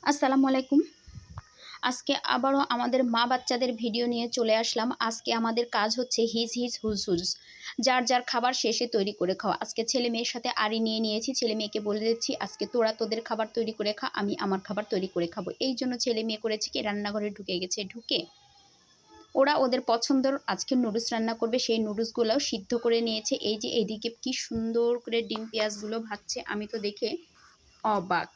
আসসালামু আলাইকুম। আজকে আবারও আমাদের মা বাচ্চাদের ভিডিও নিয়ে চলে আসলাম। আজকে আমাদের কাজ হচ্ছে হিজ হিজ হুজ হুজ, যার যার খাবার শেষে তৈরি করে খাওয়া। আজকে ছেলে মেয়ের সাথে আড়ি নিয়ে নিয়েছি। ছেলে মেয়েকে বলে দিচ্ছি আজকে তোরা তোদের খাবার তৈরি করে খা, আমি আমার খাবার তৈরি করে খাবো। এই জন্য ছেলে মেয়ে করেছে কি, রান্নাঘরে ঢুকে গেছে। ঢুকে ওরা ওদের পছন্দের আজকে নুডলস রান্না করবে। সেই নুডলসগুলোও সিদ্ধ করে নিয়েছে। এই যে এইদিকে কি সুন্দর করে ডিম পেঁয়াজগুলো ভাজছে, আমি তো দেখে অবাক।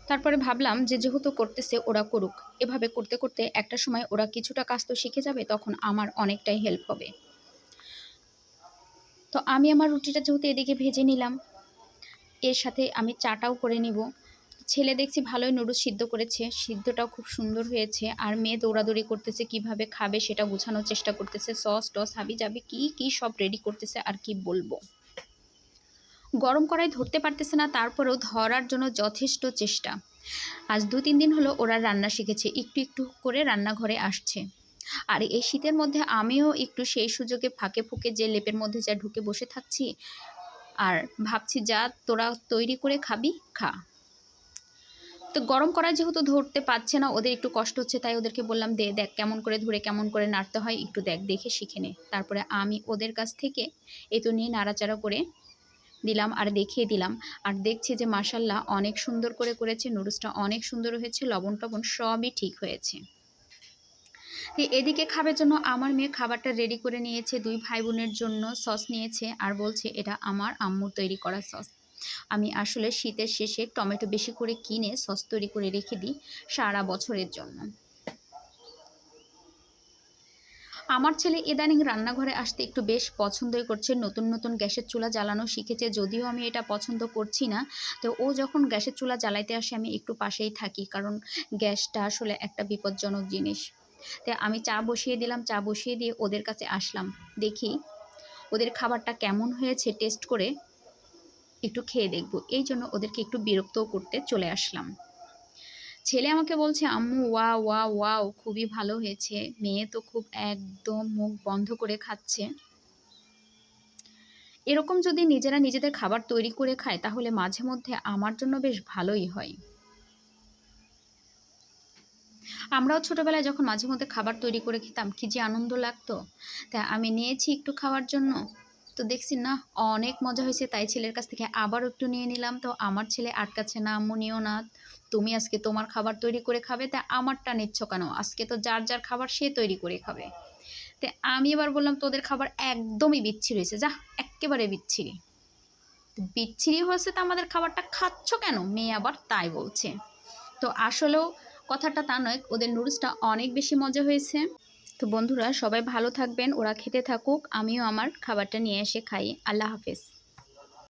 তারপরে ভাবলাম যে যেহেতু করতেছে ওরা করুক, এভাবে করতে করতে একটা সময় ওরা কিছুটা কাজ তো শিখে যাবে, তখন আমার অনেকটাই হেল্প হবে। তো আমি আমার রুটিটা যেহেতু এদিকে ভেজে নিলাম, এর সাথে আমি চাটাও করে নিব। ছেলে দেখছি ভালোই নুডলস সিদ্ধ করেছে, সিদ্ধটাও খুব সুন্দর হয়েছে। আর মেয়ে দৌড়াদৌড়ি করতেছে, কিভাবে খাবে সেটা বোঝানোর চেষ্টা করতেছে। সস টস হাবি যাবে কি কি সব রেডি করতেছে। আর কি বলবো, গরম কড়াই ধরতে পারতেছে না, তারপরেও ধরার জন্য যথেষ্ট চেষ্টা। আজ 2-3 দিন হলো ওরা রান্না শিখেছে, একটু একটু করে রান্নাঘরে আসছে। আর এই শীতের মধ্যে আমিও একটু সেই সুযোগে ফাঁকে ফুঁকে যে লেপের মধ্যে যা ঢুকে বসে থাকছি, আর ভাবছি যা তোরা তৈরি করে খাবি খা। তো গরম কড়াই যেহেতু ধরতে পারছে না, ওদের একটু কষ্ট হচ্ছে, তাই ওদেরকে বললাম দে দেখ কেমন করে ধরে কেমন করে নাড়তে হয়, একটু দেখ, দেখে শিখে নে। তারপরে আমি ওদের কাছ থেকে এতো নিয়ে নাড়াচাড়া করে দিলাম আর দেখিয়ে দিলাম। আর দেখছি যে মাশাল্লাহ অনেক সুন্দর করে করেছে, নুডলসটা অনেক সুন্দর হয়েছে, লবণ টবণ সবই ঠিক হয়েছে। তো এদিকে খাবার জন্য আমার মেয়ে খাবারটা রেডি করে নিয়েছে, 2 ভাই বোনের জন্য সস নিয়েছে আর বলছে এটা আমার আম্মুর তৈরি করা সস। আমি আসলে শীতের শেষে টমেটো বেশি করে কিনে সস তৈরি করে রেখে দিই সারা বছরের জন্য। আমার ছেলে ইদানিং রান্নাঘরে আসতে একটু বেশ পছন্দই করছে, নতুন নতুন গ্যাসের চুলা জ্বালানো শিখেছে, যদিও আমি এটা পছন্দ করছি না। তো ও যখন গ্যাসের চুলা জ্বালাইতে আসে আমি একটু পাশেই থাকি, কারণ গ্যাসটা আসলে একটা বিপজ্জনক জিনিস। তাই আমি চা বসিয়ে দিলাম, চা বসিয়ে দিয়ে ওদের কাছে আসলাম, দেখি ওদের খাবারটা কেমন হয়েছে টেস্ট করে একটু খেয়ে দেখব। এই জন্য ওদেরকে একটু বিরক্তও করতে চলে আসলাম। ছেলে আমাকে বলছে আম্মু ওয়াও ওয়াও ওয়াও, খুবই ভালো হয়েছে। মেয়ে তো খুব একদম মুখ বন্ধ করে খাচ্ছে। এরকম যদি নিজেরা নিজেদের খাবার তৈরি করে খায়, তাহলে মাঝে মধ্যে আমার জন্য বেশ ভালোই হয়। আমরাও ছোটোবেলায় যখন মাঝে মধ্যে খাবার তৈরি করে খেতাম, কি যে আনন্দ লাগতো। তাই আমি নিয়েছি একটু খাওয়ার জন্য, তো দেখছি না অনেক মজা হয়েছে, তাই ছেলের কাছ থেকে আবারও একটু নিয়ে নিলাম। তো আমার ছেলে আটকাচ্ছে না, আম্মু নিও না, তুমি আজকে তোমার খাবার তৈরি করে খাবে, তা আমারটা নিচ্ছ কেন? আজকে তো যার যার খাবার সে তৈরি করে খাবে। তো আমি এবার বললাম তোদের খাবার একদমই বিচ্ছিরি হয়েছে, যা এক্কেবারে বিচ্ছিরি। বিচ্ছিরি হয়েছে তো আমাদের খাবারটা খাচ্ছ কেন? মেয়ে আবার তাই বলছে। তো আসলেও কথাটা তা নয়, ওদের নুডলসটা অনেক বেশি মজা হয়েছে। তো বন্ধুরা সবাই ভালো থাকবেন, ওরা খেতে থাকুক, আমিও আমার খাবারটা নিয়ে এসে খাই। আল্লাহ হাফেজ।